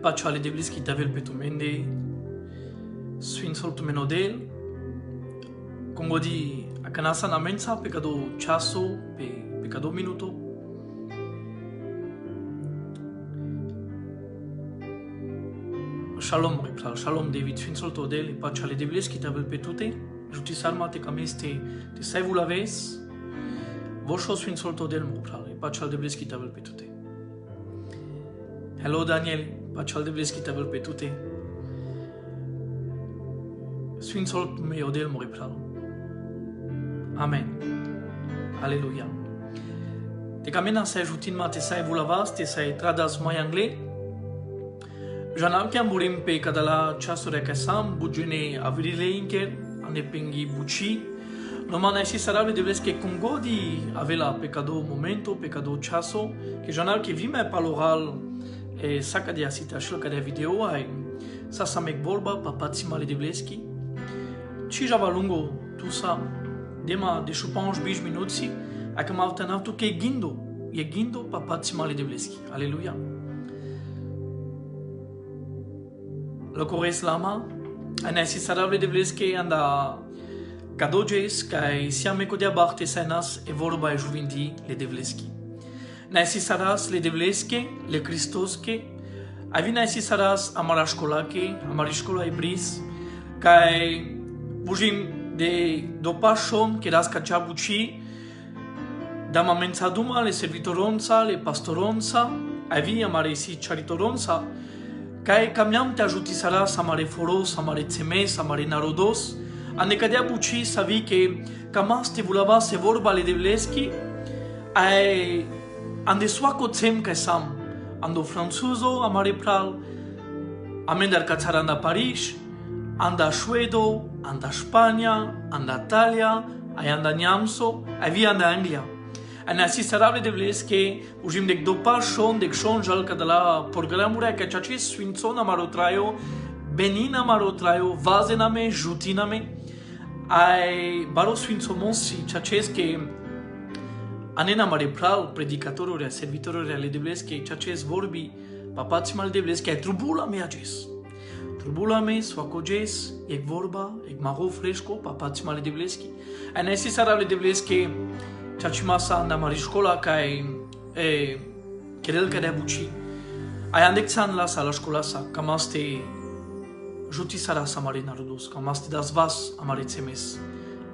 pacciale de blischi tavel petumende, Sfințul Tumenodel, Congodi a canasa na mensa pe cado ceaso, pe cado minuto. Shalom repral, shalom David, Sfințul Todel, pacciale de blischi tavel pe tute, juti salma te cameste, te sai vous laves, Voșo Sfințul Todel repral, pacciale de blischi tavel pe tute. Hello Daniel, pacciale de blischi tavel pe tute. Sfințul Tumenodel repral. Amen. Alléluia. Te camena sai jutin ma te sai vous lavas, te sai tradas mai anglais. Janam che amburim pe cadala ceasuri che sam, bugene avrile inker, ane pengi buci. No mana si sarà de vles che congodi avela pecado momento, pecado ceaso, che janam che vime paloral e saca de asita shloka de video ai sa samek vorba papațimale de vleski. Ci java lungo tu sa dema de chupange bij minuti, acum altanav tu che gindo papațimale de vleski. Alleluia. Locores lama, anesi sarable de vleski anda cadoges kai siame codia barte senas e vorba e juvindi le de vleski. Nesi saras le de vleski, le Christoske, avina nesi saras amara școlake, amarișcola ebris, kai bujim de dopashon que das cachabuchi, dama mensaduma le servitoronsa, le pastoronsa, avia maresi charitoronsa, kai camiam te ajutisara samare foros, samare tsemes, samare narodos, anecadea buci savi que camas te vulava se vorba le devleski, ai ande suaco tsem kai sam, ando franzuzo amare pral, amendar cațaranda Paris, anda Suedo, anda Spania, anda Italia, ai anda Niamso, ai via anda Anglia. Ai nasi sarable de vleske, ujim dec dopa shon dec shon jalca de la programura că ceace sfințona marotraio, benina marotraio, vazename, jutiname, ai baro sfințomonsi ceace que anena mare pral predicatorul, servitorul ale de vleske, ceace vorbi papațimale de vleske, ai trubula mea ges. Trubula me, svacoges, ec vorba, ec maro fresco, papațimale de vleski. Ai nesi sarable de vleske, ceace masa anda mari școla kai kerel care buci. Ai andexan la sala școla sa, cam aste juti sara sa mare narodos, cam aste das vas amare tsemes.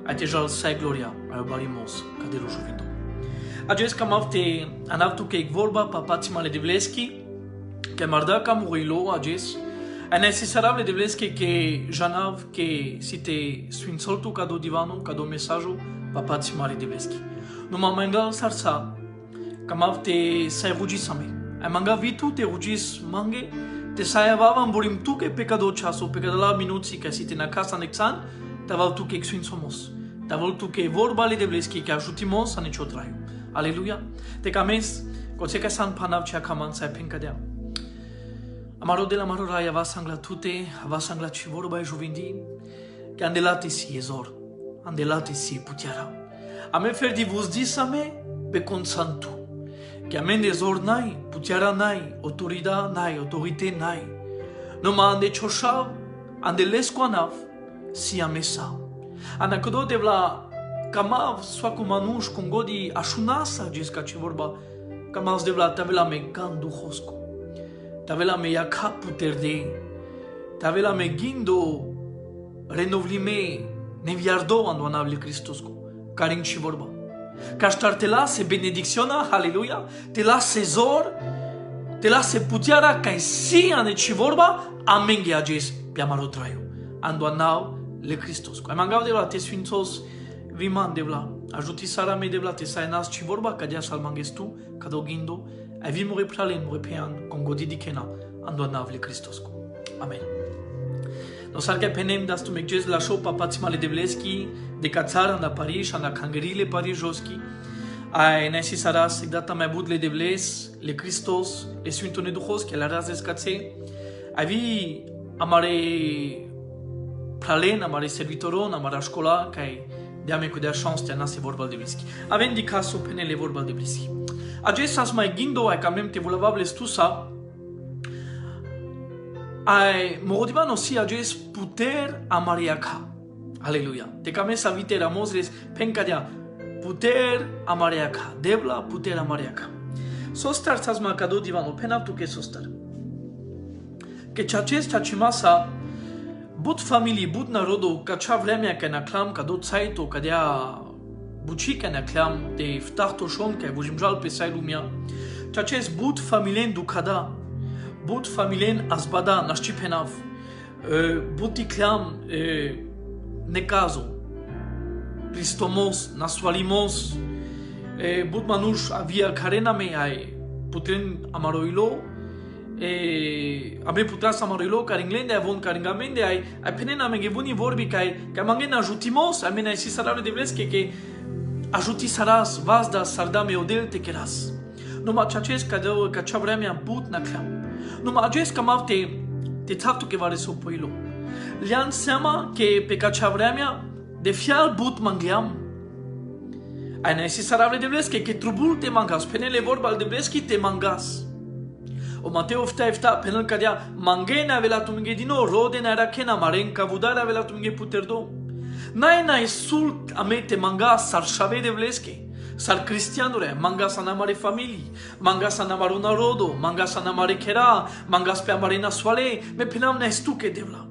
Ai te jal sai gloria, ai barimos, cadelo juvindo. Ages cam avte anavtu că ec vorba papațimale de vleski, că marda cam uilo ages. È necessario de vleske che janav che site sfințoltu cado divanu cado mesajul papațimale de vleski. No mangal sarsa cam te sai rugisame. Ai manga vitu te rugis mange te sai avava burim tu che pecado ceaso pecado la minuti che site na casa anexan te val tu che sfințomos. Te val tu che vorbale de vleski che ajutimos a nicio traiu. Aleluia. Te cames coce că san panav cea caman sai pencadea. Amaro de la marora ia va sangla tute, va sangla ci vorba e juvindi, che andelate si esor, andelate si putiara. A me fer di vos disame pe consantu, che a men esor nai, putiara nai, autorite nai. No ma ande cioshav, ande lesco anav, si amesa. Anacodo de vla camav soacu manuș congodi așunasa gisca ci vorba, camav de vla tavela me gandu hosco. Tavela me yaka puterde, tavela me gindo renovlime neviardo ando anavle Cristosco, carin și vorba. Caștar te lase benedicționa, aleluia, te lase zor, te lase putiara ca si ane și vorba, amen geages pe amarotraiu. Ando anav le Cristosco. Ai mangav de la te sfințos viman de la, ajuti sara me de la te sainas și vorba, ca dea sal mangestu, ca dogindo, ai vi more pralen more pean con godidi kena ando anavle Cristosco. Amen. No salga penem das tu megjes la show papațimale de vleski de cațara anda Paris, anda cangerile parijoski. Ai nesi saras data mai bud le de vles, le Christos, le Sfintone Duhos que la razes cațe. Ai vi amare pralen, amare servitoron, amare școla, kai de-ame cu dea chance te anase vorba de vleski. Avem di caso penele vorba de vleski. Agestas mai gindo ai camem te vulavable stusa ai morodivan aussi ages puter amariaka. Aleluia. Te camesa viter amosres penkadia puter amariaka. Debla puter amariaka. Sostar tsazma kado divano penaptu ke sostar. Ke chaches chachimasa but family but народу кача время ке наклам кадо цайто кадя бучи ке наклам де втахто шон ке вужимжал песайлумя чачес but фамилен дукада but фамилен азбада нашчи пенав бути клам неказо Христомос насвалимос but manush avia karena me ai putren amaroilo abre putras amarelo caringlende avon caringamende ai penena me gevuni vorbi kai kamangena ajutimos amena si sarave de vleske ke ajuti saras vazda sardame odel te keras no ma chaches kado kachavremia but na klam no ma ajes kamavte te taftu ke vare so poilo lian sema ke pe kachavremia de fial but mangliam ai na si sarave de vleske ke trubul te mangas penele vorbal de vleski te mangas O Mateo fta penal kadia mangena vela tumge dino rode na rakena marenka vudara vela tumge puterdo. Nai sult amete manga sar shave de vleske. Sar cristianure manga sanamare famili, manga sanamare narodo, manga sanamare kera, manga spe amarena swale, me penam na stuke devla.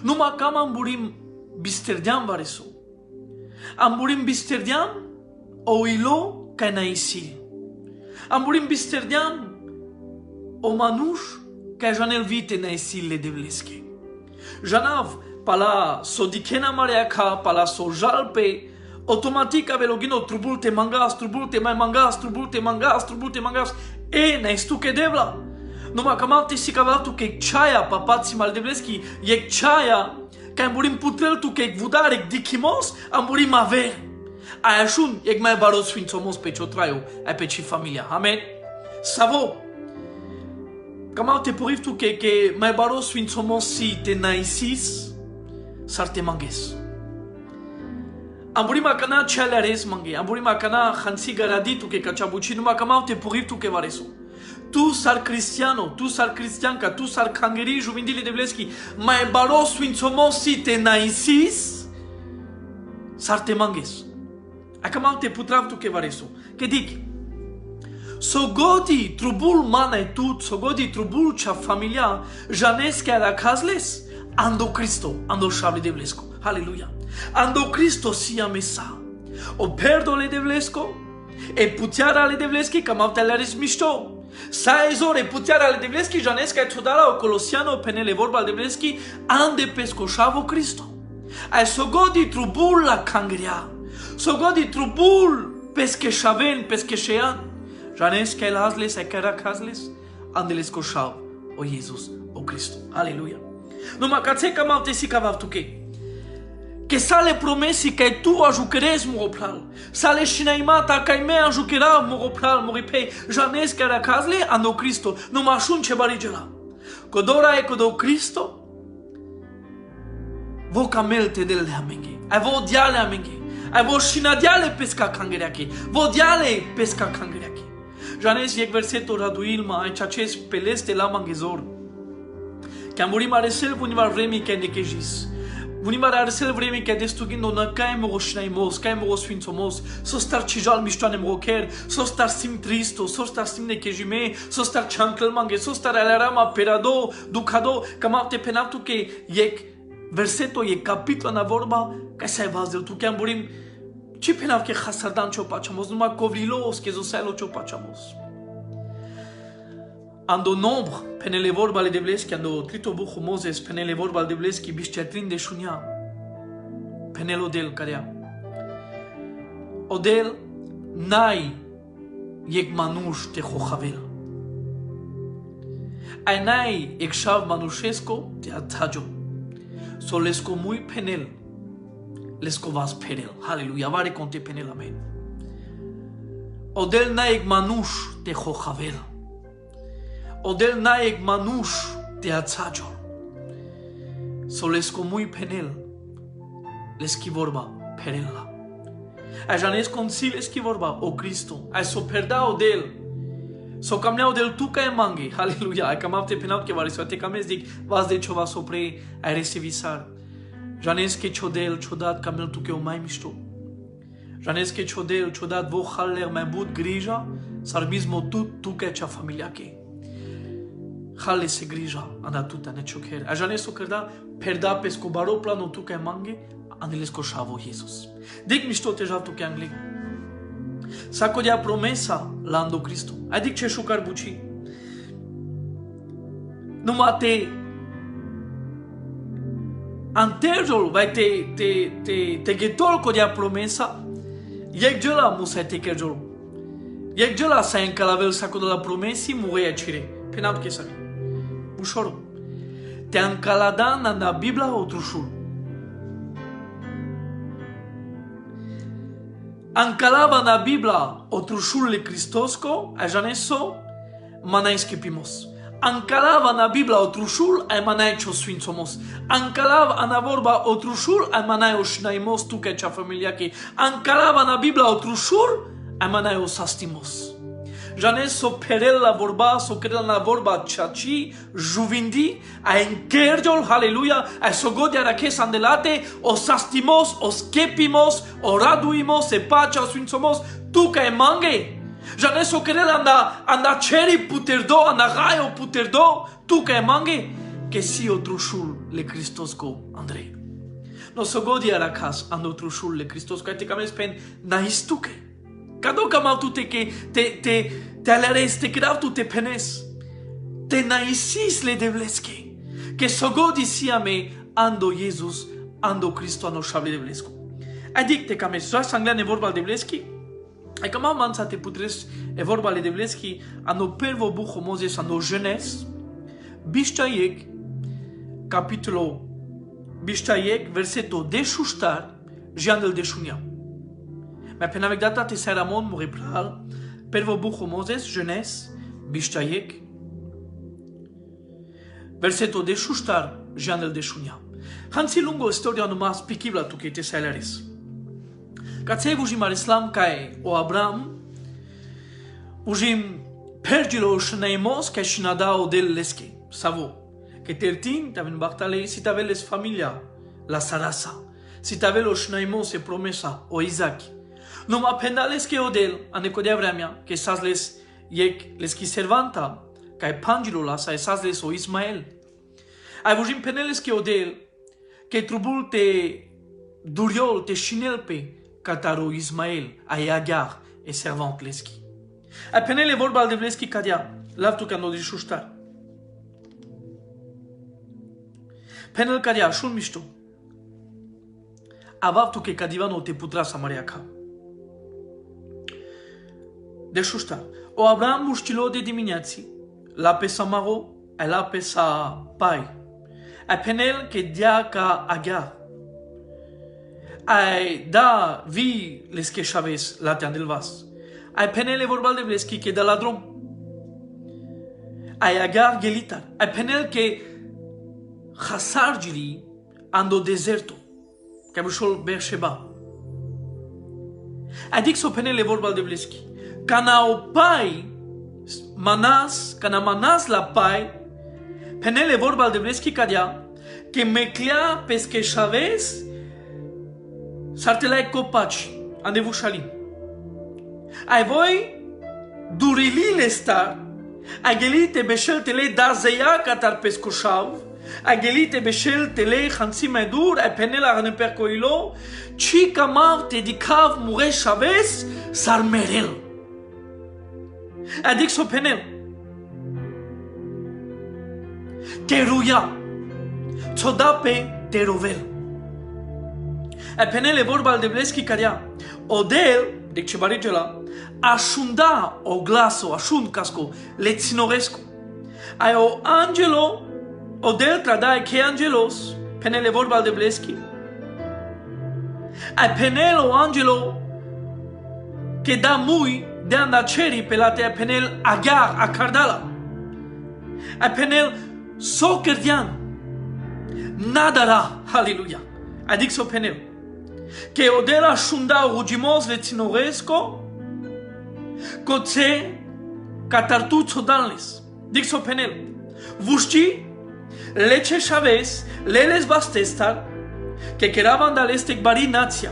Numa kamam burim bisterdiam vareso. Amburim bisterdiam o ilo kanaisi. Amburim bisterdiam o manush que janel vite na esile de vleske. Janav pala sodikena mariaka pala sojalpe automatica velogino trubulte mangas e na stuke devla. Numa kamavte sikavatu ke chaya papatsi mal de vleski yek chaya ka amburim putrel tu ke vudarek dikimos amburim aver. Aashun yek mai baros fin somos pechotrayo a peci familia. Amen. Savo Comment te pourrives tu que mai baros fin somos si te naisis sarte manges. Amburima kana chalares mange, amburima kana khansi garadi tu que kachabuchi numa comment te pourrives tu que vareso. Tu sar cristiano, tu sar cristianca, tu sar kangeri juvindili de vleski, mai baros fin somos si te naisis sarte manges. A comment te putrav tu que vareso. Que dic Sogodi trubul mana tut, sogodi trubul cha familia, janes que la casles, ando Cristo, ando shabli de vlesko. Halleluja. Ando Cristo sia mesa. O perdole de vlesko, e putiara le de vleski, kamavtelaris misto. Sa ezore putiara le de vleski, janes que tudala o colosiano penele vorba de vleski, ande pesco shavo Cristo. Ai sogodi trubul la kangria. Sogodi trubul pesque shaven, pesque shean. Janes que hazles e kera hazles andeles koshal o Jesus o Cristo. Aleluia. No makatse kamavte si kavavtuke. Que sale promesi que tu ajukeres moropral. Sale shinaimata que me ajukera moropral moripe. Janes que hazle ando Cristo. No mashun chebarijela. Kodora e kodo Cristo. Vo kamelte del amenge. E vo diale amenge. E vo shinadiale pesca kangereaki. Vo diale pesca kangereaki. Janes yek verseto raduilma ai chaches peleste la mangezor. Que amurim aresel vunimar vremi que nekejis. Vunimar aresel vremi que destugin na kaim roshnaimos, kaim rosfinsomos, sostar chijal mishtanem roker, sostar sim tristo, sostar sim nekejime, sostar chankl mange, sostar alarama perado, ducado, kamavte penaptu que yek verseto yek capitlo na vorba, que sai vazdel tu que amurim Ce penav que hasardan ciopachamos, numai covrilos que zoselo ciopachamos. Ando nombre, penele vorba de vleski, ando tritobuchu Moses, penele vorba de vleski, bișcetrin de șunia, penel odel carea. Odel, nai, yek manuș te hochavel. Ai nai, yek shav manușesco te atajo. Solesco mui penel. Lescovas penel. Halleluja. Vare conte penel. Amen. Odel naeg manush te hochavel. Odel naeg manush te atzajo. Solesco mui penel. Leski vorba penela. A janes consil eski vorba o Cristo. A so perda odel. So camneau del tu ca mangi, halleluja, cam avte penat che vari soate cam zic, vas de ceva sopre, ai recevisar. Janes che ciodel, ciodat camel tu che o mai mișto. Janes che ciodel, ciodat vo haller mai bud grija, sarbismo tu che cea familia che. Halle se grija, ana tuta ne ciochere. A janes o cărda, perda pesco baro plano tu che mangi, anilesco șavo Jesus. Dic mișto te jav tu che angli. Sako dia promesa lando Cristo. Adic ce șucar buci. Numai anterjol vai te getol ko dia promesa. Yek jela musa te kerjol. Yek jela sa encalavel sako de la promesi mureia cire. Penat que sabe. Ușor. Te encaladan na Biblia otrușul. Ancalava na Biblia otrușurile Cristosco, a janeso, manai skepimos. Ancalava na Biblia otrușul, ai manai cio sfințomos. Ancalava ana vorba otrușul, ai manai o șnaimos tu ca cea familia che. Ancalava na Biblia otrușul, ai manai o sastimos. Janeso perel la vorba, so credel na vorba ceaci, juvindi, a enchergiol, halleluja, a sogodia raches andelate, o sastimos, o skepimos, o raduimos, e pacea, o sfințomos, tu ca e mange. Janeso credel anda ceri puterdo, anda raio puterdo, tu ca e mange, che si o trușul le Cristosco, Andrei. No sogodia racas ando trușul le Cristosco, ai te cames pen na istuke. Cado cam tu te aleres, te grav tu te penes, te naisis le devleske, que sogodi siame ando Jesus, ando Cristo ano șable devlescu. Adic te cam ești sangla ne vorba devleski, ai cam am manța te putres e vorba le devleski, ando pervo bucho Moses ando Genèse, biștaiec, capitolo biștaiec, versetul de șuștar, jandel de șunia. Mais pen avec data te Saramon mo repral, pervo bucho Moses, Genèse, biștaiec, versetul de șuștar, jandel de șunia. Hansi lungo istoria numai spikibla tu che te salaris. Ca ți ujim al islam kai o Abraham, ujim pergilo shneimos ca shnadao del leske. Savo. Que tertin taven bartale si taveles familia la sarasa. Si tavelo shneimos e promesa o Isaac. Numa pendales que odel aneco de Abraham que sasles yek leski servanta kai pangilo la sa sasles o Ismael. Ai ujim peneles que odel que trubul te duriol te shinelpe Cataro Ismael, Agar e servant leski. A penele vorba de vleski cadia, lavtu ca no dishuștar. Penel cadia, șun mișto. Avavtu că cadivano te putra sa mariaca. De șuștar. O Abraham muștilo de dimineații, la pe Samaro, e la pe sa pai. A penel că dia ca Agar. Ai da vi les que chaves la del vas. Ai penele vorbal de vleski que da ladrom. Ai Agar gelitar. Ai penel que hasargili ando deserto. Que bușol Beersheba. Ai dic so penele vorbal de vleski. Cana o pai manas, cana manas la pai. Penele vorbal de vleski cadia que meclea pesque chaves sartelai copaci, andevu șalim. Ai voi durilile star, ai gelite beșeltele da zeia catar pescoșav, ai gelite beșeltele hansi mai dur, ai penela răne percoilo, ci camav te dicav mure șaves sar merel. Adic so penel. Te ruia, țo da pe te rovel. A penele vorba de vleski caria. Odel, de ce barigela, așunda o glaso, așund casco, le ținorescu. Ai o angelo, odel tradai che angelos, penele vorba de vleski. Ai penelo angelo, che da mui, de andaceri pe la te a penel Agar, a cardala. Ai penel socerdian, nadara, halleluja. Adic so penel. Che odela shunda rugimos le ținoresco, coțe catartuzo danles. Dixo penel. Vuști, lece Chavez, leles bastestar, que queraban dal este bari nația.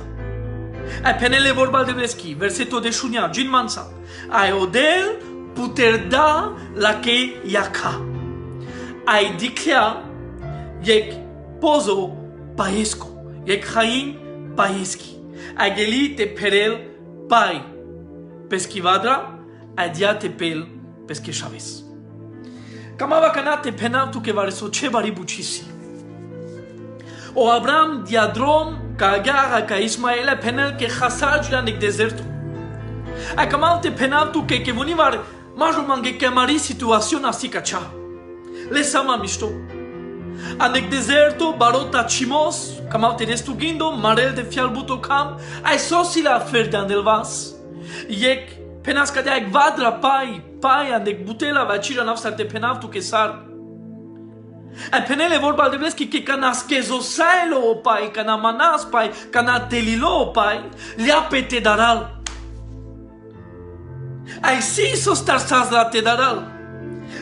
Ai penele vorba de Vleschi, versetul de șunia, gin mansa. Ai odel puter da la que iaca. Ai diclea, yek pozo paesco, yek hain paeschi. Ai geli te perel pai, pesquivadra, ai dia te pel pesque Chavez. Camava canate penaltu que vareso ce bari bucisi. O Abraham diadrom ca Agar ca Ismael penel que hasaj la nec deserto. A camalte penaltu que vunivar majul mange que mari situación así cacha. Le sama misto. A nec deserto barota chimos, camalte destugindo marel de fialbuto cam, ai sosi la ferdan del vas. Yek penas cadea ec vadra pai andec butela vacira nafsa te penaltu que sar. A penele vorba de Vleschi que cana skezosailo o pai, cana manas pai, cana telilo o pai, lia pe te daral. Ai si sostar saz la te daral.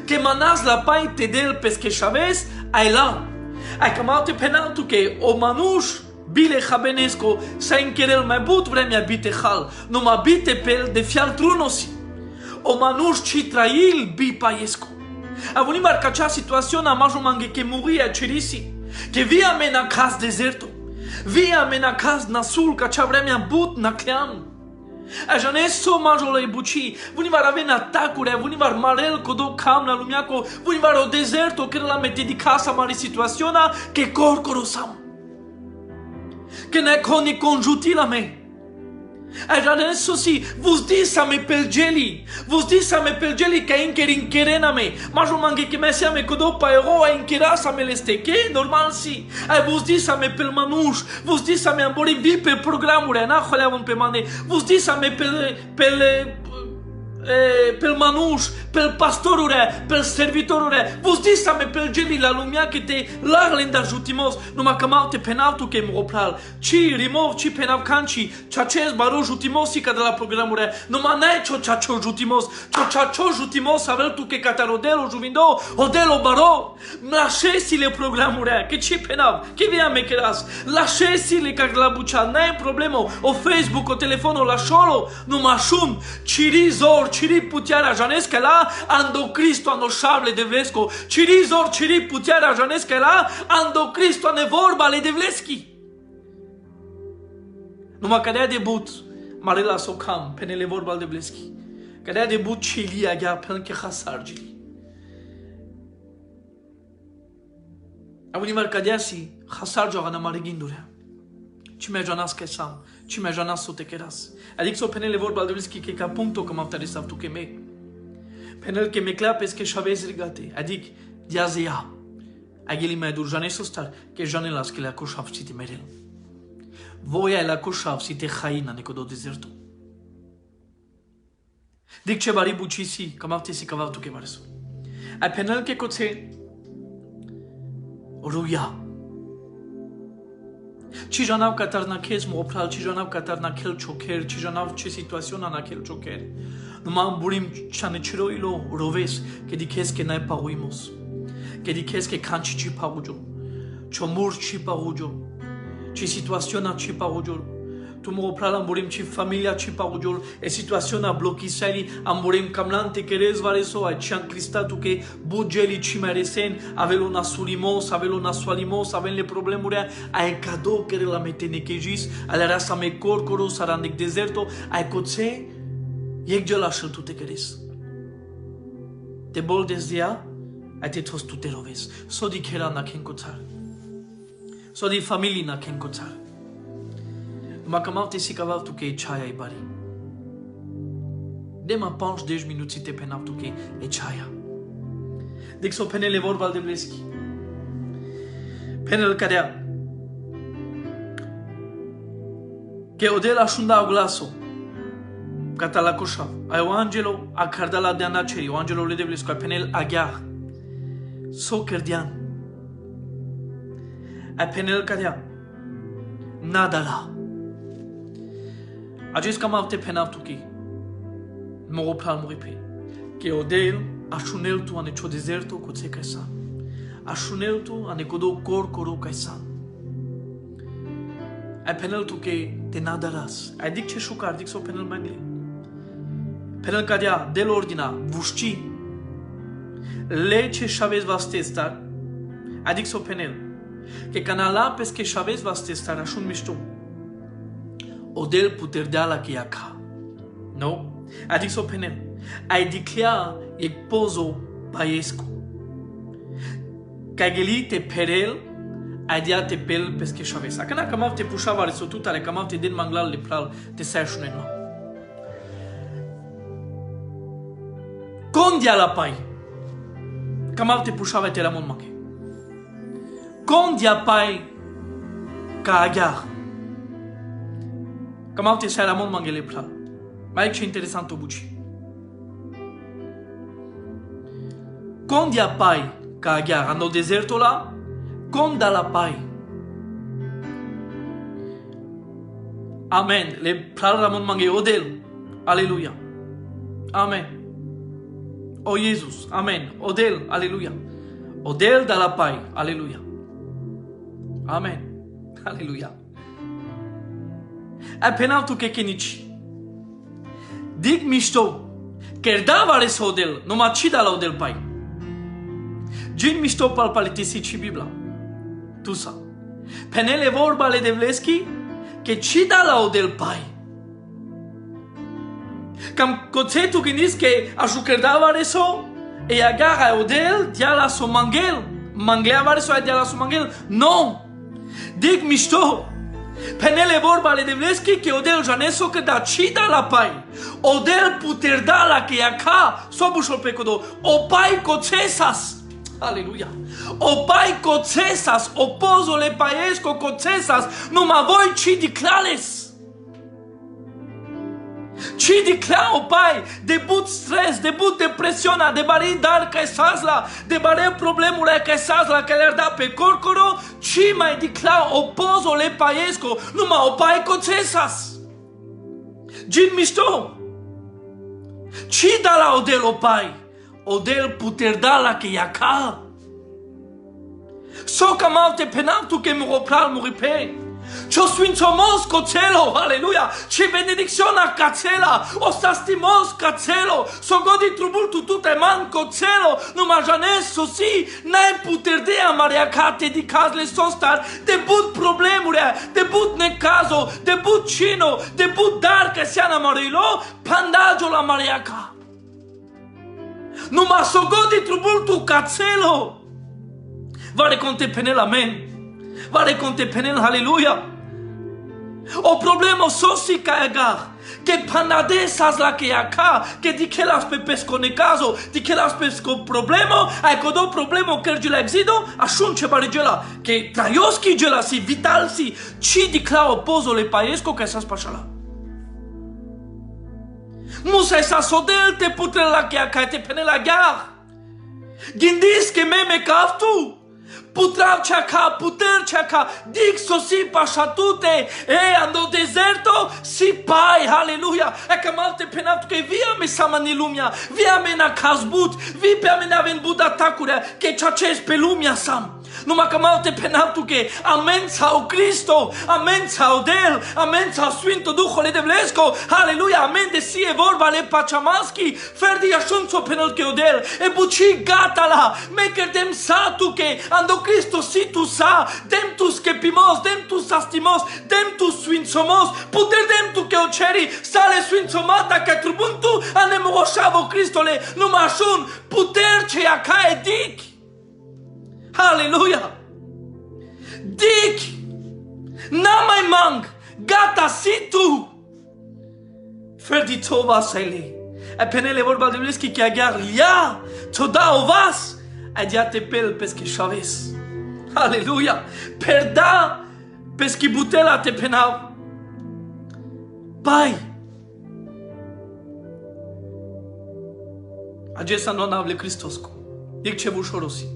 Que manas la pai te del pesque Chavez, ai la. Ai camaute penaltu que o manuș bile jabenesco sa inquerel mai but vremea bite hal, nu ma bite pel de fial trunosi. O manuș citrail bi paiesco. A venit marca acea situație a majul mange que muria cerisi, que via mena cas deserto, via mena cas nasul ca cea vremea but na clean. A janeso majul e buci, venit var avea atacuri, venit var marel codo cam na lumea co, venit var o deserto que la mete di casa mari situaționa que corcorosam. Que ne coni conjuti la me. A janeso si, vos disame pel geli ca inkerena me. Majul mange que me seame codo pa ero a inkerasa me leste, que normal si. A vos disame pel manuș, vos disame ambori vi pe programuri, na xoleavon pe mane, vos disame pel manuș, pel pastorure, pel servitorure, vos disame pel geli la lumea que te larlen da jutimos, numai că malte penaltu que mropral, ci rimov, ci penav canci, ceaces baro jutimosi ca de la programure, numai n-ai ceacio jutimos, ceacio jutimos avel tu que catarodelo juvindo, odelo baro, lașesile programure, que ci penav, que via me queras, lașesile ca la buceal, n-ai problemo, o Facebook, o telefono, la șolo, numai șun, cirizor, ciri puterea janesca la ando Cristo ano șable de Vlesco, cirizor, ciri puterea janesca la ando Cristo ane vorba le de Vleschi. Numai cadea de but, marela socam, penele vorba de Vleschi, cadea de but cilia gea penche hasargili. A unii mar cadea si hasargio ana marigindurea. Ci me janas que sam, ci me janas so te quedas. Adică penele vorba de Vleschi que ca punto că m-am tare tu que me. Penel que me clapes que Chavez rigate. Adică diazea. Agili mai dur jane sostar que jane las que la coșav si te merel. Voia la coșav si te haina necodo deserto. Dic ce bari bucisi, că m-am tesi cavav tu que vareso. A penel que coțe ruia. Ci janav catar na kes mopral, ci janav catar na kel choker, ci janav ce situaționa na kel choker. Numai burim chane chiroilo roves, que dikes que nai paruimos. Que dikes que canci ci parujo. Chomur ci parujo. Ci situaționa ci parujo. Tu mopral amburim ci familia ci parujo. E situaționa blochisali amburim camlante queres vareso ai cian cristatu que bugeli ci meresen, avelo nasulimos, avelo nasualimos, avenle problemuri ai cadou que la metenekejis, ale rasa me corcoro sarandec deserto, ai coțe Yek gelașul tu te queres. Te bol desdea, ai te tos tu te roves. So di kera na ken kotar. So di famili na ken kotar. Ma kamal te sikaval tu ke chaya i bari. De ma panch 10 minuti te penav tu ke e chaya. Dec so penele vorba de Vleschi. Penel cadea. Che odela shunda glaso. Cata la coșav. Ai o angelo a cardala de anaceri, o angelo le de Vlescu, ai penel aghiar. So kerdian. Ai penel cadea. Nadala. Acest cam te penav tu ki. Mă opral muripe. che odel ashunel tu ane cho deserto kotse kaisan. Ashunel tu ane kodo kor kaisan. Ai penel tu ke te nadaras. Ai dik ce shukar dik so penel mangle. Penel kadia del ordina vushchi. Le ce chavez vaste star. Ai dik so penel. Che canala pesche chavez vaste star ashun mishto. Odel puterdeala che aka. No. Ai dik so penel. Ai diclea e pozo paesco. Kageli te perel. Adia te pel pesche chavez. Akana kamav te pushava le sotuta le kamav te den manglal le pral te sashune no. Kondia la pai. Kamav te pushava te la mon manke. Kondia pai ka agar. Kamav te sa la mon mangue le pral. Mai che interessante buci. Kondia pai ka agar ando deserto la. Conda la pai. Amen. Le pral ramon mange odel. Alléluia. Amen. Oh Jésus. Amen. Odel. Alléluia. Odel da la pai. Alléluia. Amen. Alléluia. Appena tu che nici. Dig misto. Kerdava res odel. No macida la odel pai. Gin misto pal palitisi ci Biblia. Tu sa. Penele vorba le devleschi che ci dà la del pai. Cam cozetu gindis che ajucerdava reso e agarra odel diala so mangel. Mangleva reso e diala so mangel. No. Dig misto. Penele vorba le devleschi che odel janeso che da ci dà la pai. Odel puterdala che acá sobușol pecodo. O pai cozesas. Aleluia. O pai cocesas, opozo le paesco cocesas, numa voi ci declales. Ci declara o pai, debut stres, debut depresiona, de bari dar ca sazla, de bare problemul ca sazla că le-ar da pe corcoro, ci mai declara opozo le paesco, numa o pai cocesas. Gin misto. Ci da la odel o pai. Odel puterdala che iaca. So camalte penaltu che muropral muripe. Cio sfințomos cocelo, aleluia. Ce benedicționa cacela. O stastimos cacelo. So godi trubul tutute man cocelo. Numai janes sosi. N-ai puterdea mariacate di cazle sostar. Debut problemurea. Debut necazo. Debut cino. Debut dar că seana marilo. Pandagio la mariaca. Numai so godi trubul tu cacelo. Vare conte penel amen. Vare conte penel halleluja. O problema sosi ca agar. Che panadesas la che acá. Che di che las pe pesco ne caso. Di che las pesco problema. Ai codo problema che la exido. Ashun ce barigela. Che traioski gela si vital si. Ci di cla opozo le paesco che sa spasciala. Musa sa sodel te putre la che acá te pene la gar. Gindis che meme caftu. Putrav ceaca, puter ceaca, dic sosi pașatute, ando deserto, si pai, aleluia. E că malte penatu că via me samani lumea, via me na cazbut, vi pe amene aven buda tacurea, că ceaces pe lumea sam. Numai că malte penatu că amen sau Cristo, amen sau del, amen sau Sfântul Duhul de Vlesco, aleluia, amen de si e vorba le paciamaschi, ferdi așunțo penel că odel, e buci gata la, mecher dem satu că ando Cristo si tu sa, dem tu schepimos, dem tu sastimos, dem tu sfințomos, puter dem tu că o ceri, sale sfințomata că trubuntu, anemoșavo Cristole, numai așun, puter ce acá e dic. Aleluia! Dic! N-am mai mang! Gata, si tu! Ferdi tova sele. E penele vorba de vleschi che agar lia, to da ovas, e dia te pel pesche chaves. Aleluia! Per da peschi butela te penav. Pai! Acesta non avle Cristosco. Dic ce vușorosi.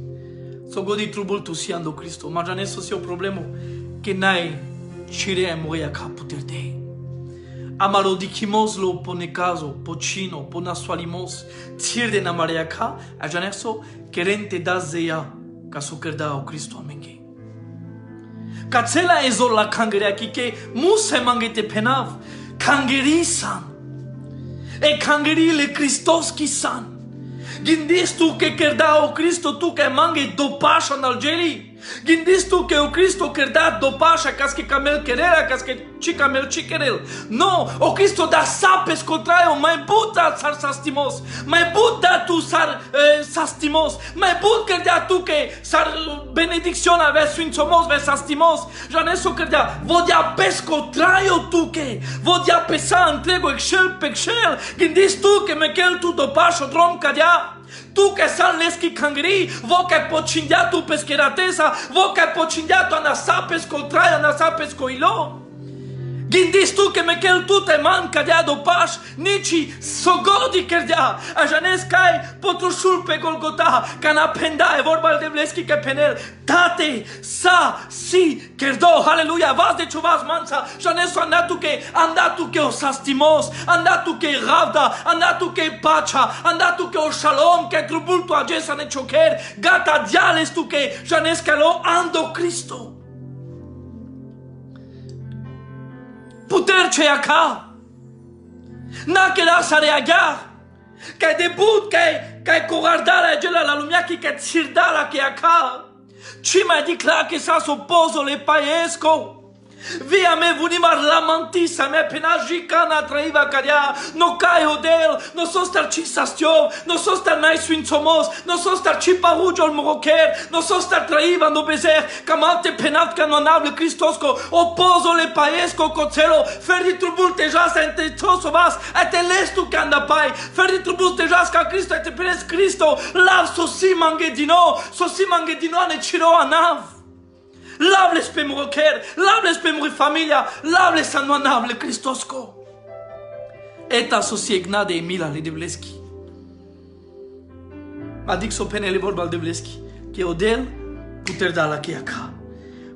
So godi trubul tu si ando Cristo. Majaneso si o problemo che nai cire moia ca puter de. amarodikimos lo ponecazo, pocino, ponasualimos, tirde na mariaca, a janerso, querente da zeia, ca sukerda o Cristo amenge. Katsela ezol la kangerea kike, muse mangete penav, kangeri san. E kangeri le Christos ki san. Gindis tu que kerda o Cristo tu que mange dopasha în Algerii. Gindis tu que o Cristo kerda dopasha cas que camel querera, cas que ci camel ci querel. No, o Cristo da sapes contraio, mai buta sar sastimos, mai buta tu sar sastimos, mai but kerda tu que sar benedicționa ve sfințomos, ve sastimos. Janeso kerda, vodia pes contraio tu que, vodia pesa întrego excel pe excel. Gindis tu que mechel tu dopasha drom cadea. Tu che san leschi cangri, vo che pocindia tu pescheratesa, vo che pocindia tu anasapes contraio, anasapes coilo. Gindis tu che mechel tu te manca de adopaș, nici sogodi cerdea, a janes cai potrușul pe Golgota, ca n-apenda, e vorba de vleschi che penel, tate, sa, si, cerdo, aleluia, vas de ciuvas manța, janes andatu che o sastimos, andatu che ravda, andatu che pacea, andatu che o shalom, che trubul tu agesa ne choker, gata diales tu che janes che lo ando Cristo. Puter ce acá, na que la sareaga, que debut que cogardala gela la lumea que țirdala que acá, ci mai declara que sa sopozo le paesco. Via me vunimar lamantisa me penajica na traiva cadea, no cai odel, no so star ci sastiov, no so star mai sfințomos, no so star ci parugiol morocher, no so star traiva no bezer, camate penat canonable Cristosco, opozo le paesco cocelo, ferdi trubul te jasa ente tosovas, ete lestu que anda pai, ferdi trubul te jasca Cristo, ete penes Cristo, lav sosi mangedino ne ciro anav. Lables pe morocher, lables pe muri familia, lables anuanable Cristosco. Eta sosiegna de Emila le Devleschi. Adic so penele vorba de Devleschi, che odel puter da la chiaca.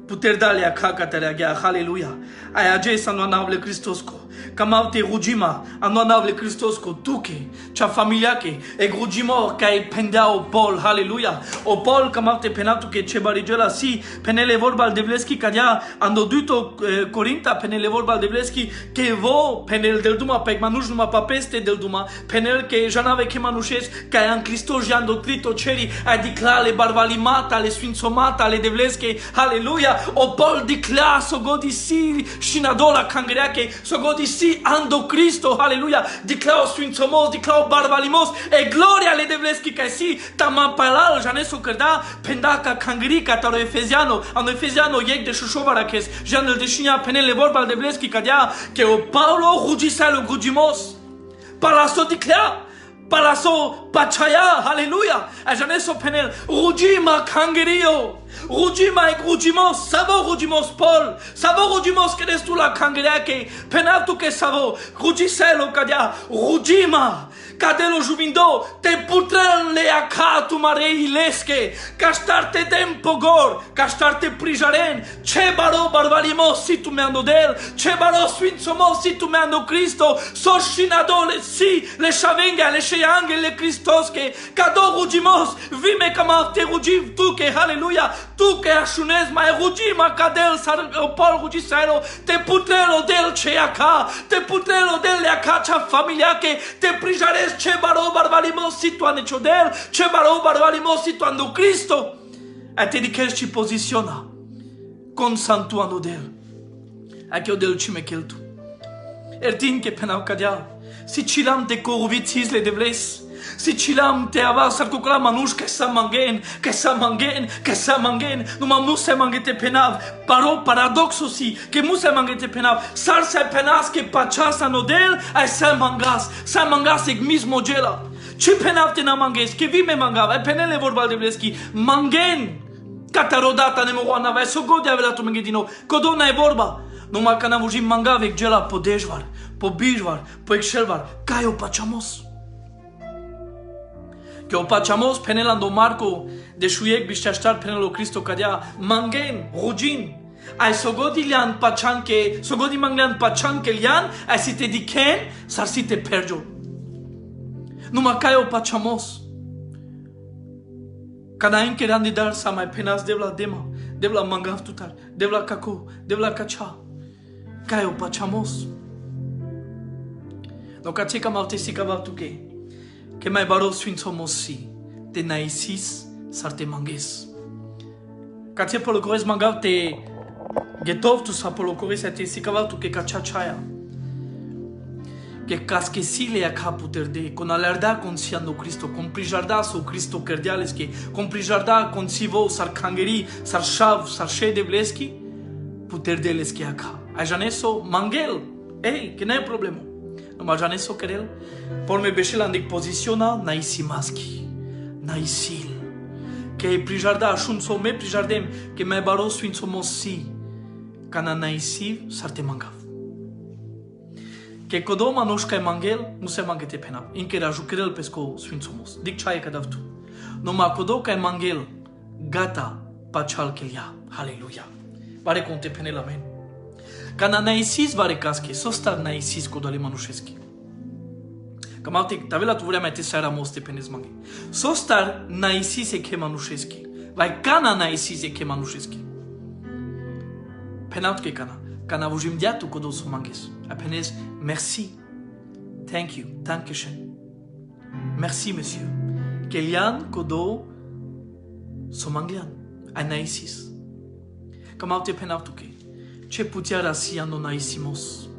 Puter da le acaca te reagea, halleluja. Ai agesa anuanable Cristosco. Camate rugima, anuanable Cristosco, tuque, cea familia che, e grugimo ca e pendea o Paul, halleluja. O Paul camate penatu che ce barigela si, penele vorba al Devleschi cadea, andoduto Corinta, penele vorba al Devleschi, che vo, penel del duma, pe manuș numai papeste del duma, penel che janave che manușes, ca e în Cristos ja îndotrito ceri, a dicla le barbalimata, le sfințomata, le Devleschi, halleluja. O Paul dicla, so godisi, și nadola cangrea che, so godisi, ando Cristo, aleluia, diclao sfințomos, diclao barbalimos, e gloria le Devleschi ca si, tamampalal, janeso cărda, pendaca cangrica, taro Efeziano, ano Efeziano, iec de șușovara kes, janel de șinia penele vorba al Devleschi ca dea, che o Paulo rugisalo grugimos, palaso diclea, palaso pachaya, aleluia, a janeso penel, rugima cangerio, rugima e grugimos, savo rugimos Paul, savo rugimos que tu la cangerea que penatu que savo, rugiselo cadea, rugima, cadelo jubindo, te putrele acá tu marei lesche, ca starte tempogor, ca starte prijaren, ce baro barbarimos si tu me ando del, ce baro sfințomos si tu me ando Cristo, so shinadole si, le shavenga, le sheangel, le Cristosche, cado rugimos, vime cam te rugim tu que, halleluja, tu que așunezi mai rugima cadel, Paul rugiselo, te putrelo del ce acá, te putrelo del le acá cea familia que te prijaren ce baro barbarimos si tu aneciodel, ce baro barbarimos si tu ando Cristo. A te dichel ci posiciona con santu ando del. A che o del ci mechel tu. Ertin che penau cadea. Si cilam te coruvitsis le devles. Si cilam te avasar cu la manuș că sa mangen, numai nu se mangete penav. Paro paradoxo si, că nu se mangete penav. Sar se penas că paceasa nodel, ai sa mangas eg mismo gela. Ce penav te na manges, că vime mangav, ai penele vorba de Devleschi, mangen. Catarodata nemogoana, vai so gode avea tu mangedino, codona e vorba. Numai că n-am vujit mangav eg gela po dejvar, po bijvar, po excelvar, ca eu pachamos. Că o pachamos penelando Marco de șuiec bișteaștar penelo Cristo cadea mangen, rugin, Ai sogodi lian pachan che sogodi manglian pachan che lian, ai si te diken, sar si te perjo. Numa caio pachamos. Cada in que randi dar sa mai penas devla dema, devla mangav tutar, devla kako, devla kacha. Caio pachamos. No katika malte si kavatuke. Que mai baro swintomos si, te naisis sar te manges. Katia polo kores mangav te Getov tu sa polo kores te si kavatuke kachachaya. Que casque sile a caputer de con alerda consiando Cristo, con prijarda so Cristo cardiales que con prijarda con sivo sar kangeri, sar shav, sar she de bleski, puter deles que acá. A janeso mangel, ei, que não é problema. No ma janeso querel, por me bechelandic posiciona na isi maski, na isil. Que prijarda shun so me prijardem, que me baro swin so mosi, cana na isi sar te mangav. Que codo manușca emangel nu se mangete pena. Inke era jucărel pesco sfințomos. Dic ce ai cadav tu. Noma codo ca emangel gata pachal kelia. Haleluia. Vare conte penel amen. Cana naisis vare casche. Sostar naisis codo ale manușeschi. Cam alte tavela tu vrea mai te seara moste penez mangi. Sostar naisis e che manușeschi. Vai cana naisis e che manușeschi. Penaut che cana. Cana vujim diatu codo so manges. Apenes merci. Thank you. Dankeschön. Merci, monsieur. Kelian kodo somanglian. Anaisis. Kamaute penautuke. Ce putea rasi ando naisimos.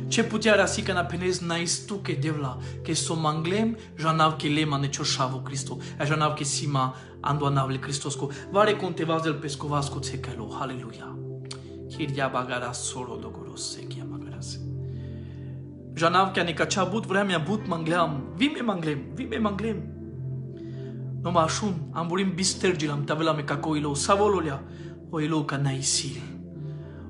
Ce putea rasi can apenes naistuke devla. Que somanglem janav ke lema ne choshavo Cristo. A janav ke sima ando anavle Cristosco. Vare contevas del pescovasco tsecalo. Hallelujah. Kiria bagara solo dogoros sekia magaras. Janav că ne cacea but, vrea mi-a but mangleam. Vime manglem. No ma ashun, am burim bistergilam, tavela me kako ilo, savololea. O ilo ca naisil.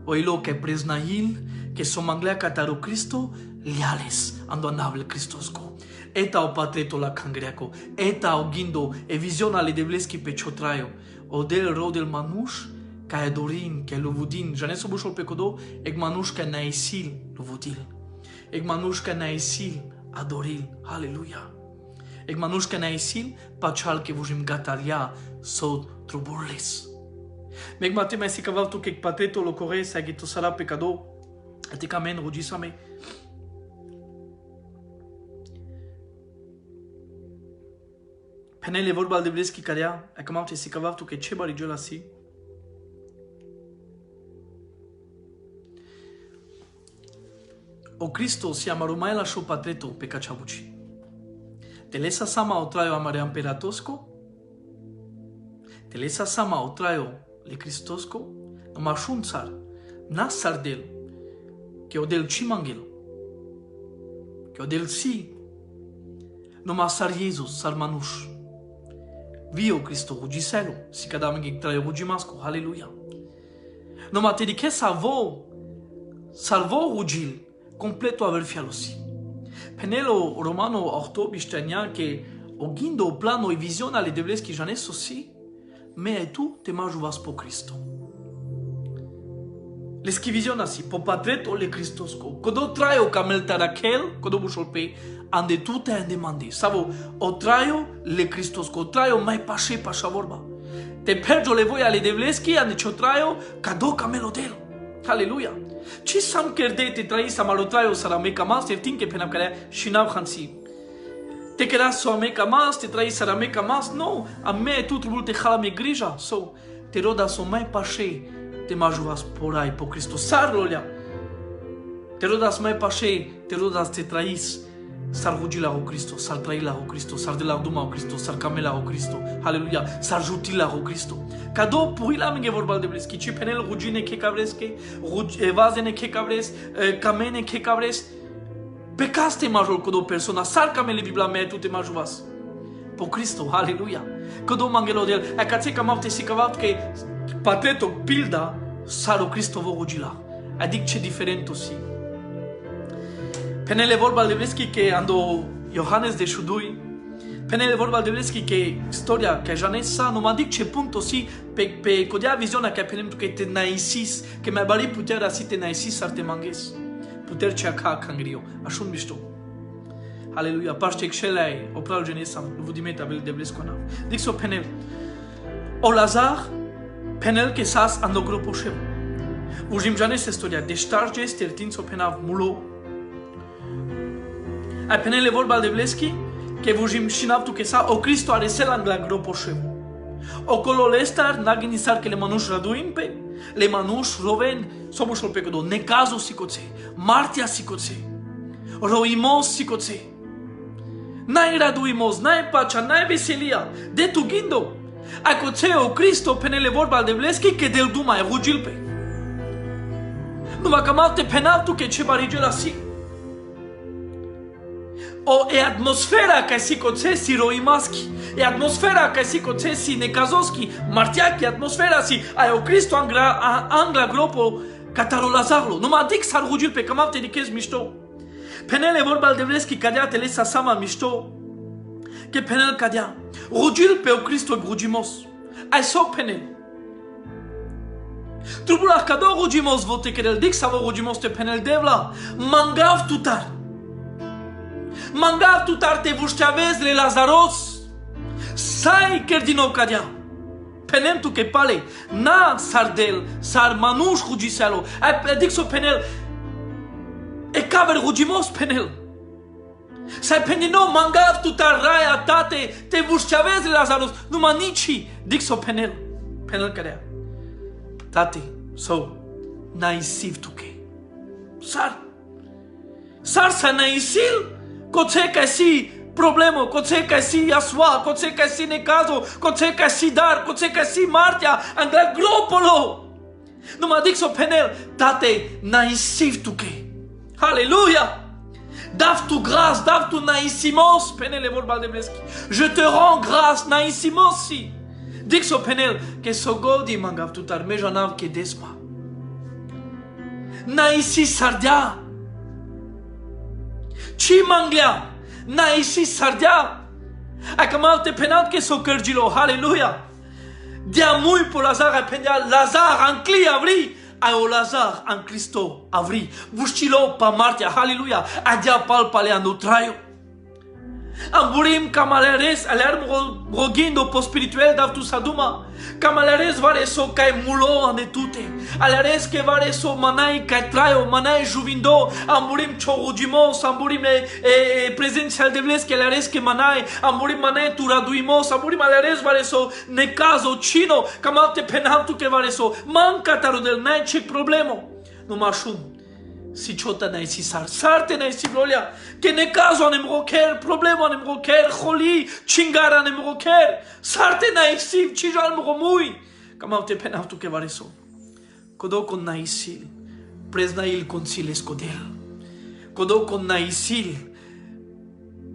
O ilo ca preznail, que so manglea cataro Cristo, liales, ando anavle Cristosco. Eta o patreto la cangreaco, eta o gindo, e viziona le devleski pe ciotraio. O del rodel manuș, ca e dorin, ca e luvudin. Janeso bușol pe codo, eg manuș ca naisil, luvudil. Eg manușca naisil adoril, haleluia. Eg manușca naisil pachal que vujim gatalia so truburlis. Meg mate mai sikaval tu kek patreto lokore sa gito sala pecado atikamen rojisame. Penele vorba de bleski cadea, acamate sikaval tu ke chebari jolasi. O Cristo si amarumai la show patreto pe caciabuci. Te lesa sama o traio amare amperatosco? Te lesa sama o traio le Cristosco? No mașun țar, na sardel, che o del cimangel, che o del si, no ma sar Jesus, sar manuș. Vio Cristo rugiselo, si cadamenghi traio rugimasco, haleluia. No ma te diche salvo rugil, completo aver fialosi. Penelo romano ortobiștenia che ogindo plano e visione alle devleschi janesso si, me e tu te majuvas po Cristo. Leschi visiona si, po patreto le Cristosco, codo traio camel tarakel, codo bușolpe, ande tu te ande mandi. Savo, o traio le Cristosco, o traio mai pașe pașa vorba. Te pergio le voi ale devleschi, ande cio traio, cado camelo del. Haleluia. Ce sam kerde te trai samalotraio sarameca mas te tinke penam care shinav khansi. Te quedas soameca mas te trai sarameca mas no, a me tu trubul te khala me grija so te roda so mai pașe te majuvas porai po Cristo sarlolia. Te rodas mai pașe te rodas te trais sar rugila o Cristo, sar traila o Cristo, sar de la duma o Cristo, sar camela o Cristo. Haleluia, sar jutila o Cristo. Cado puila menge vorbal de bleski, ci penel rugine che cavresche, vazene che cavres, camene che cavres. Pe caste major codo persona, sar camele bibla me tu te majuvas. Po Cristo, haleluia. Codo mangelo del, e ca țeca mavte si cavaut che patreto pilda sar o Cristo vo rugila. Adic ce diferento si. Penele vorba de bleski che ando Iohannes de Shudui, Penele vorba de Devleski che storia che già nessa non mi dic ce punto si pe codia visione che penem tu che te naisis che mai bari puterea si te naisis ar te manges puter ce ca cangrio așa mișto. Aleluia, paște excelai opral genesa vudimeta vel Devlescona. Dic so penel o Lazar penel che sas ando grupo șev. Ujim janes istoria de ștarge este tinso penav mulo. A penele vorba de Devleski che vujim shinavtu che sa o Cristo are selang la grupo șev. O cololestar naginisar che le manuș raduimpe le manuș roven somușol pe codo necazo sicoce martia sicoce roimos sicoce N-ai raduimos, n-ai pacea, n-ai veselia. De tu gindo. Acoce o Cristo penele vorba de Devleski che del duma e rugilpe. Numai că malte penaltu che ce barigela si. O e atmosfera ca si coce si roimaschi. E atmosfera ca si coce si necazoski. Martiachi atmosfera si. Ai o Cristo angla gropo cataro Lazarlo. Numai dic s-ar rugilpe că malte dichez mișto. Penele vorba de Devleski cadea telesa sama mișto că penel cadea rugil pe o Cristo grugimos ai soc penel trubula cado rugimos vote că el dic să rugimos te penel devla mangav tutar te vușteavez le Lazaros sai că din nou cadea penem tu că pale na sardel sar manuș rugisalo ai dic so penel e caver rugimos penel. Sai penino mangav tutar raia tate te vușceavezi Lazaros numai nici dic so penel cadea tate so naisiv tuke sar sa naisil coce ca si problemo coce ca si asua coce ca si necazo coce ca si dar coce ca si martia angla gropolo numai dic so penel tate naisiv tuke Alléluia! Dav tu grâce, dav tu naïsimos, penel vorba de Devleski. Je te rends grâce, naïsimos si. Dic so penel, que so godi mangav tu tarme janav que desma. Naïsi sardea. Ci manglia. Naïsi sardea. Acamalte penal que so cărgilo, Alléluia! Dia mui po Lazar apendea, Lazar ancli avri. Ai o Lazar în Cristo avri. Vușcilo pa martia, Haleluia. Adia palpale ando traio. Amburim camaleres, alerm rogindo po spirituel dav tu saduma. Camaleres vare so kai mulo ande tute. Aleres que vare so manai kai traio, manai juvindo. Amburim chorugimos, amburim prezențial de Devleski, aleres que manai, amburim manai tu raduimos, amburim aleres vare so necazo chino, camalte penaltu que vare so. Manca tarudel nai ce problemo. Nu mașun. Si ciota n-ai si sarte n-ai si gloria, che ne caso anem rocher, problema anem rocher, holi, cingara anem rocher, sarte n-ai si, cijal mromui, cam alte penaltu che vare so. Codo con naisil, preznail consiles codel, codo con naisil,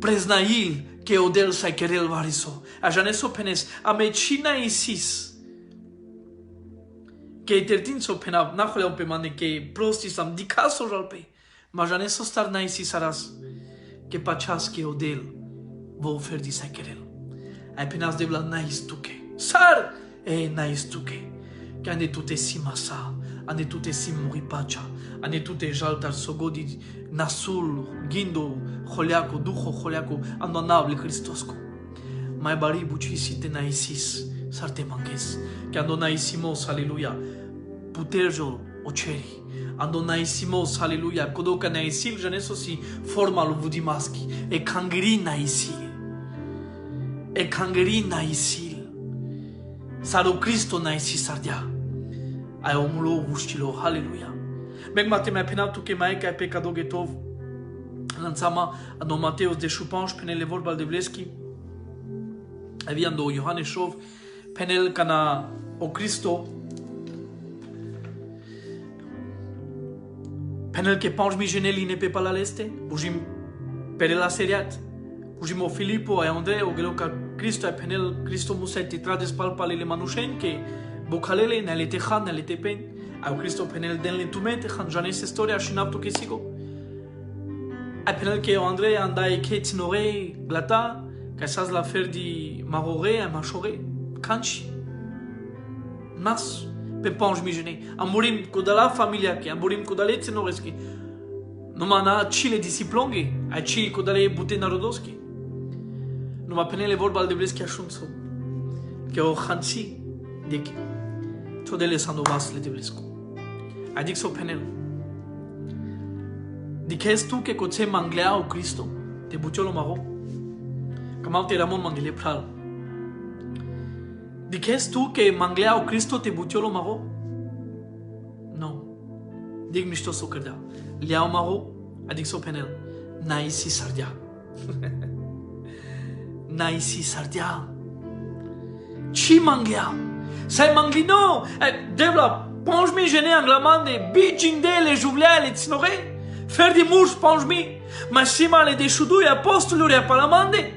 preznail, che odel sai kerel vare so, aja ne so penes, ame cina isis, che tertin so penav nacholeu pe mane che prostis am dicaso jalpe ma jane so star naisi saras che pachas che odel vo oferdi sai querel ai penas de bla nais tuke sar e nais tuke che ane tute simasa ane tute simuri pacha ane tute jaltar sogodi nasul gindo holiaco duho holiaco andonable Cristosco mai bari bucisi te naisis sarte manges che andonaisimos aleluia puterjo oceri andonaisimos aleluia codoca naisil janeso si forma lu vudimaschi e cangri naisil saro Cristo naisi sardia ai omulo vuștilo aleluia meg mate mai penatu che mai ca pecado getov lansama no Mateus de Chupanj penele vorba de Devleski aviando Iohannes Shov penel cana o Cristo penel che panj mi geneline pe palaleste bujim pere la seriat bujim o Filippo e Andrei o gelo ca Cristo e penel Cristo musetti trades palpale le manușeni che bocalele nele te khan nele te pen au Cristo penel den le tumente khan janes istoria și naptu che sigo a penel che o Andrei andai che tinore glata che sas la fer di marore e machore, canci. Mas, pe ponj mi gene, amurim cu de la familia che, amurim cu de la tsenoreski. Numa na cile disciplongi, a cile cu de la bute narodoski. Numa penele vorba al devleski ashunso. Che o khansi deki. Todele sandovas le devlesko. Adic so penel. Dices tu che coce manglea o Cristo, te buciolo maro. Kamau te ramon mangile pral. Dices tu che manglea o Cristo te buciolo maro? No. Dig misto so kerda. Liao maro, adic so penel. Naisi sardia. Naisi sardia. Ci manglea. Sai manglino, devla ponjmi gene anglamande, bicinde le juvlea le tsnore. Fer di murs ponjmi, massima le desciudui apostoluri a palamande.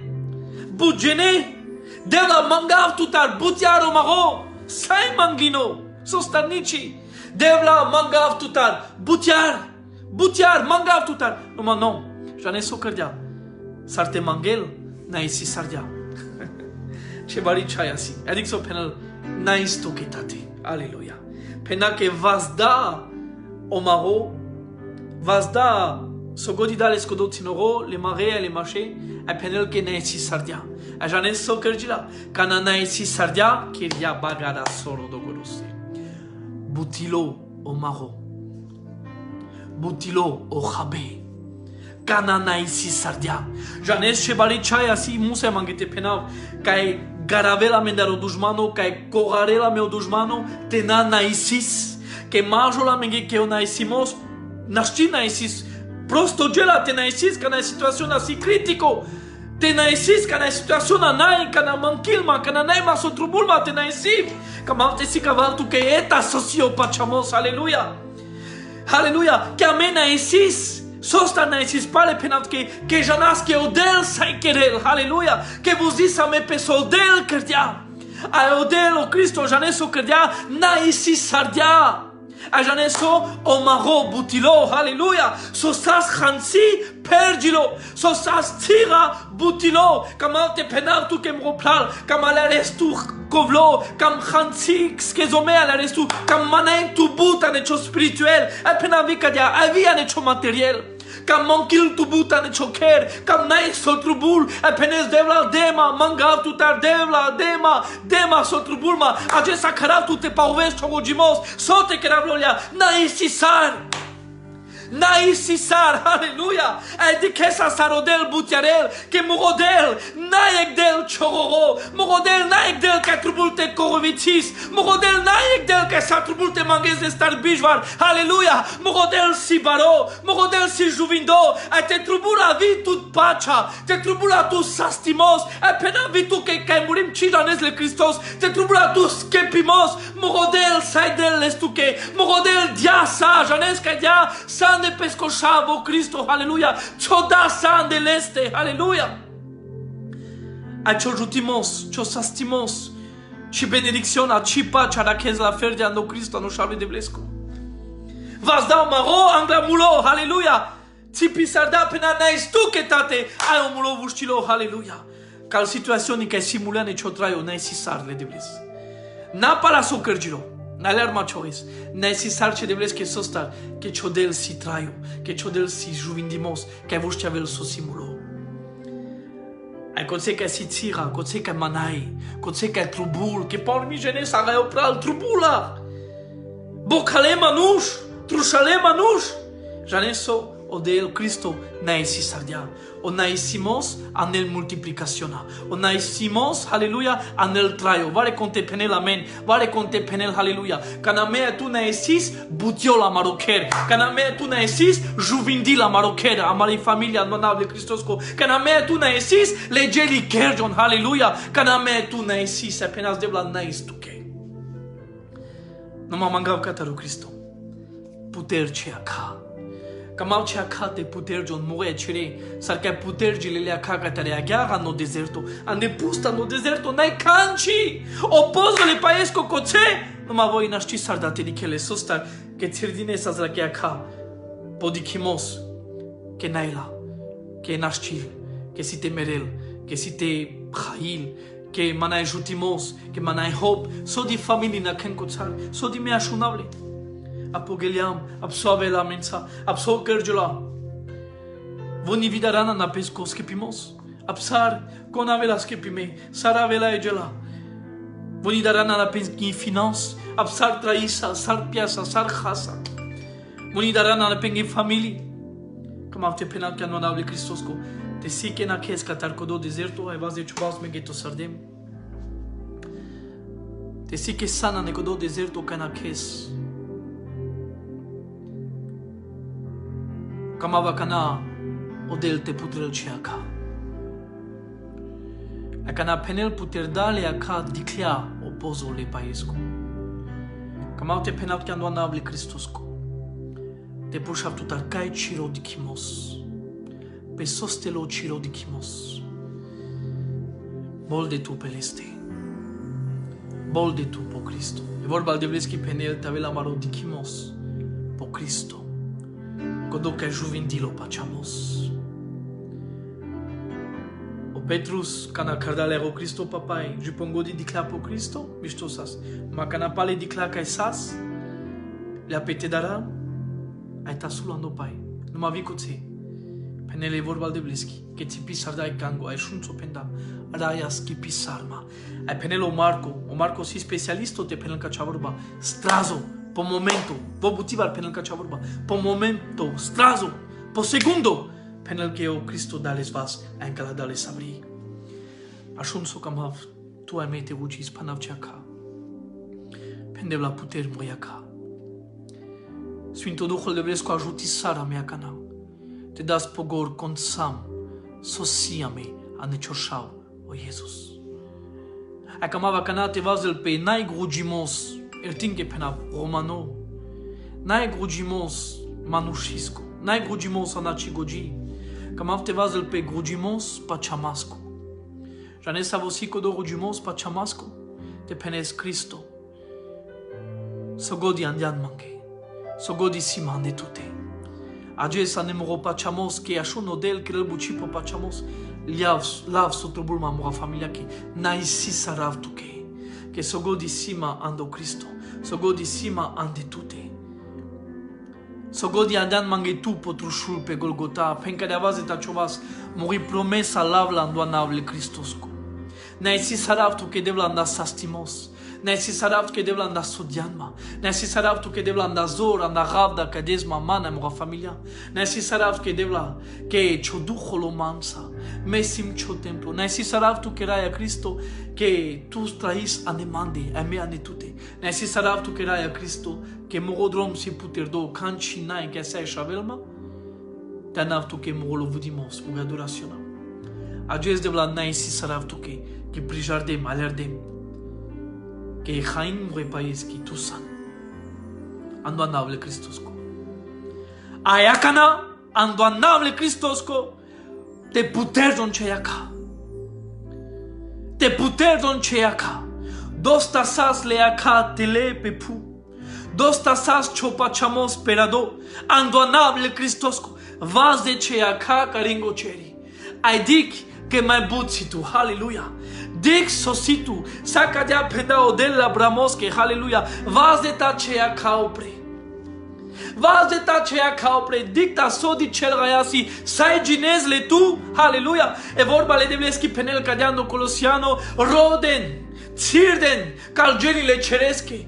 Bugene, devla mangav tutar butiaro maro. Sai manglino, sostarnici. Devla mangav tutar butiar mangav tutar. No ma non, j'en ai socardia. Sarte mangel, naisi sardia. Ce bari chayasi. Adic so penal nais toketate. Alléluia. Pena que vazda omaro, vazda sogodi dale scodotinoro, le mare e le mache, e penel que naisi sardia. A j'en ai socardia. Kana naisi sardia, kiria bagada soro dogorose. Butilo omaro. Butilo o khabe. Kana naisi sardia. J'en ai chebali chayasi, muse mangete penal, kai garavela mendaro dușmano, kai corarela meu dușmano, tena naisis, que majola menge que o naisimos, naști naisis, prosto gela te naisis, ca na situațion asi critico, te naisis, ca na situațion anai, ca na manchilma, ca na naima sotrubulma te naisis, ca malte si cavaltu que eta socio pachamos, aleluia, aleluia, que amen naisis, Sosta naisis pale penat que janas que odel sai querel, aleluia, que vos disa me pesodel kerdia, a odel o Cristo janeso kerdia, naisis sardia, a janeso o maro butilo, aleluia, sosas khansi pergilo, sosas tira butilo, kamalte penaltu kem roplal, kamala restu kovlo, kam khansi skezome ala restu, kam manaim tu buta necho spirituel, a penavi kadia, avia necho materiel. Cam manchil tu buta ne choker, cam nai sotrubul, a penes devla dema, mangav tu tar devla dema sotrubulma, acesta carat tu te pauvesc chogojimos, sote keravlolia, naisisar, aleluia, de kesa sarodel butiarel, que morodel, naek del chororo, morodel naek del katrubul te korovitis, morodel naek del que satrubul te manges de star bijvar, aleluia, morodel si baro, morodel si juvindo, te trubula vi tut pacha, te trubula tu sastimos, pena vi tu que murim chidanes le Christos, te trubula tu skepimos, morodel saidel lestuke, morodel dia sa, janes que dia san de pescochavo Cristo, aleluia, choda san de leste, aleluia. A ciò giutimos, ciò sastimos, ci benedicționa, ci pacea da chez la fer de ando Cristo, no șarui de blesco. Vas da maro, angla mulo, aleluia, ci pisarda pena nais tu che tate, ai o mulo vuștilo, aleluia. Cal situaționi che simulea ne ciò traio, nai si sarle de bles. Na para so cărgilo. N'alerma choris, necesar ce devles que sostar, que chodel si traio, que chodel si juvindimos, que vos chavel so simulo. Ai conse que si tira, conse que manai, conse que trubul, que por mi jenes a reopral trubula. Bocale manush, trushale manush. Janeso o de el Cristo naisi sardia, o naisimos anel multiplicaciona, o naisimos, aleluia, anel traio, vale conte penel amen, vale conte penel, aleluia, canamea tu naisis butiola maroquer, canamea tu naisis juvindila maroquer, amari familia nonable Cristosco, canamea tu naisis legeli kerjon, aleluia, canamea tu naisis, apenas debla nais tuke. Nu mă mangav cataru Cristo, puter ce acá. Camal ce acate puter John more cere, sarca puter gilele acaga tare aghiara no deserto, ande pusta no deserto, nai canci, opozole paesco coce, nu ma voi naști sardate di chele sostar, che țirdine sa zrache aca, podikimos, che naila, che naști, che si temerel, que si te Jail, que manai jutimos, que manai hope, so di family na ken kotsar, so di me ashunable. Apogeliam, absoave la mensa, abso kerjola. Voni vidarana na pesco skepimos. Absar, konavela skepime, saravela ejela. Voni darana na pengi finance, absar traisa, sar piasa, sar khasa. Voni darana na pengi family. Comme avte penal que non avle Christosco. Te si que na kes katar kodo deserto, ai vaz de chubas me geto sardem. Te si que sana ne kodo deserto kana kes. Kamava kana odel te putrel cheaka. Akana penel puterdale aka diklia opozo le paesco. Kamavte penal que non avle Christosco. Te pușav tu tarcai ciro dikimos. Pe sostelo ciro dikimos. Bol de tu peleste. Bol de tu po Cristo. E vorba de vleschi penel te avela maro dikimos po Cristo. Codo că juvindilo pachamos. O Petrus cana cardale ro Cristo papai, jupongodi dicla po Cristo, bistosas. Ma cana pale dicla ca esas. Le apete dara. Ai ta solo ando pai. Nu ma vi cuțe. Penele vorba de bliski. Che ti pisar dai cango, ai șunțo penda. Raia ski pisarma. Ai penelo o Marco si specialisto te penel ca cea vorba. Strazo, po momento. Vo butivar penel ca cea vorba. Po momento, strazo, po segundo. Penel che eu Cristo dales vas, ai încala dales sabri. Așunțo cam hav, tu ai mete ucis panav ceaca. Pendev la puter moiaca. Sfântul Duhul de Vrescu ajuti sara mea cana. Te das pogor cont sam, sosia mei a necioșau, o Iesus. A camava cana te vazel pe n-ai grugimos, el tinche pena romano, n-ai grugimos manușisco, n-ai grugimos anacigogi, camav te vazel pe grugimos pachamasco. Janesa vosico do grugimos pachamasco, te penes Cristo. Sogodi andian mange. Sogodi siman de tute. Agesa ne moro pachamos que ashuno del que el buchipo pachamos lav sotro burma mora familia que naisi sarav tuke. Que sogodi sima ando Cristo. Sogodi sima ande tute. Sogodi andan mange tu potrushul pe Golgota. Penca de avaz eta chovas mori promesa lavla andoanavle Cristosco. Naisi sarav tuke devla anda sastimos. Nesi sarav que devla anda sodianma. Nesi sarav tu que devla anda zor, anda ravda cadesma mana mora familia. Nesi sarav que devla que chodujo lo mansa. Mesim cho templo. Nesi sarav tu que raya Cristo que tu traís anemande a me anetute. Nesi sarav tu que raya Cristo que morodrom si puterdo canchina que sai shavelma. Tanav tu que moro vudimos mu adoraciona. Ages devla nesi sarav tu que prijardem alerdem. Que Jaim repaiski tu san. Andoanable Cristosco. Ayakana andoanable Cristosco. Te puter don cheaka. Te puter don cheaka. Dos tasas leaka tele pepu. Dos tasas chopachamos perado. Andoanable Cristosco. Vas de cheaka caringo cheri. Aidik que mai butsitu. Hallelujah. Dic sositu, saca de apenda de la bramosche, halleluja, vas de ta ceea caupre. Vas de ta ceea caupre, dicta sodi cel raiasi, sai ginezle tu, halleluja, e vorba le devleschi penel cadeando colosiano, roden, cirden, calgenile ceresche,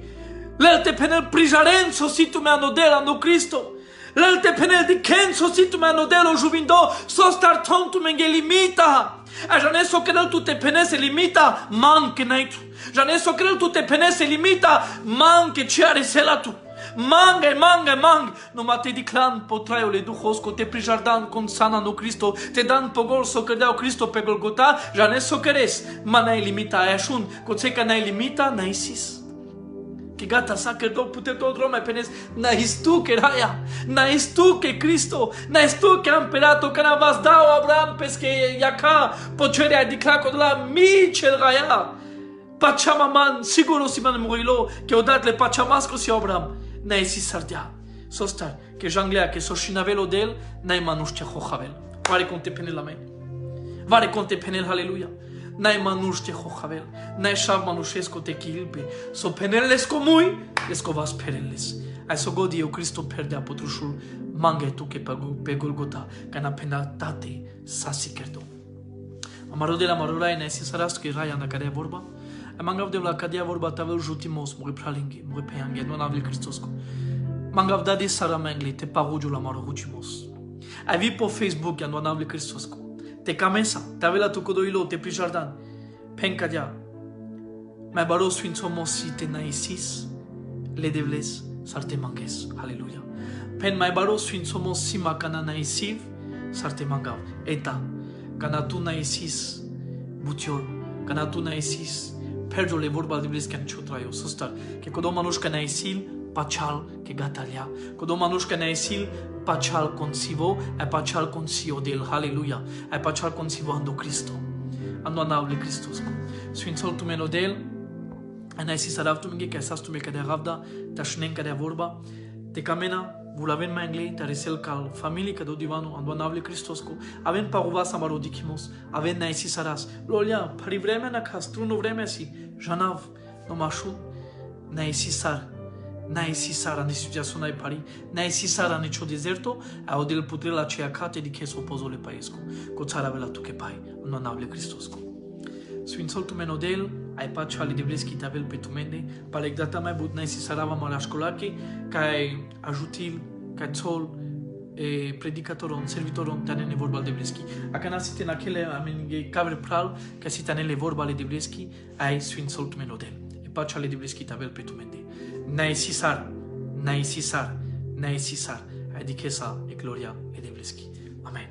lelte penel prijaren sositu me anodela no Cristo. Lelte penel di ken sositu me anodelo juvindo, sostar tontu mengelimita. Janeso crel tu te penese limita, man che naitu. Janeso crel tu te penese limita, man che ci are selatu. Manga. No ma te diclan potraio le duhosco te prijardan con sana no Cristo, te dan pogol so credeau Cristo pe Golgota, janeso queres, ma nai limita ashun, coțeca nai limita, naisis. Que gata saca do pute todo Roma penes, nais tu que raya, nais tu que Cristo, nais tu que amperato canavas dao Abraham pesque yaca, pocere a diclaco de la michel raya. Pachamaman, siguro si man morilo, que odat le pachamasco si Abraham, nais si sardia. Sostar, que janglea, que so shinavelo del, nai manuștia hojavel. Pare con te pene la mea. Vare conte penel, aleluia. N-ai manuște hojavel, n-ai șav manușesco te chilpe, so penelles comui, escovas perelles. Ai so godi eu Cristo perdea potrușul, manga tu che pe Golgota, ca na penaltate sasi kerdo. Amaro de la marorai ne sisaras că rai anda care vorba. Mangav de la cadia vorba tavel jutimos, mori pralingi, mori peange, nu avil Cristosco. Mangav dadi saramangle te parugiu la maro jutimos. Ai vi po Facebook ya nu avil Cristosco. Te camesa, te avela tu codoilo, te prijardan. Penca dia. Mai baro sfințomos si te naisis, le devles sarte manges. Aleluia. Pen mai baro sfințomos si macana naisiv, sarte mangav. Eta, cana tu naisis, butiol, cana tu naisis, perdo le vorba devles can chotraio, sustar. Che codo manușca naisil, pachal, che gatalia. Codo manușca naisil, pachal consivo, e pachal consio del, aleluia, e pachal consivo ando Cristo, ando anavle Christos. Sfințol tu menodel, anai si sarav tu minge, că esas tu me cadea ravda, ta șnen cadea vorba, te camena, vulaven mai anglei, ta resel cal familie, că do divanu, ando anavle Christos, aven paruva samarodikimos, aven nai si saras, lolia, pari vremea na castruno vremea si, janav, no mașun, nai si sar, n-ai sisara ne situația n-ai pari, n-ai sisara nicio deserto, a odel putre la ceea cate di che opozole paesco, cu țara vela tu che pai, nu navle Cristosco. Sfințol tu menodel, ai pace ali de bleschi tavel pe tu mende, paleg data mai but n-ai sisara va mala școlache, kai ajutil, kai țol, predicatoron, servitoron, tanene vorba de bleschi. Aca nasite în achele amenige cavre pral, ca si tanele vorba de bleschi, ai sfințol tu menodel. E pace ali de bleschi tavel pe tu mende. N-ai sisar, adică esa e gloria e de bleschi. Amen.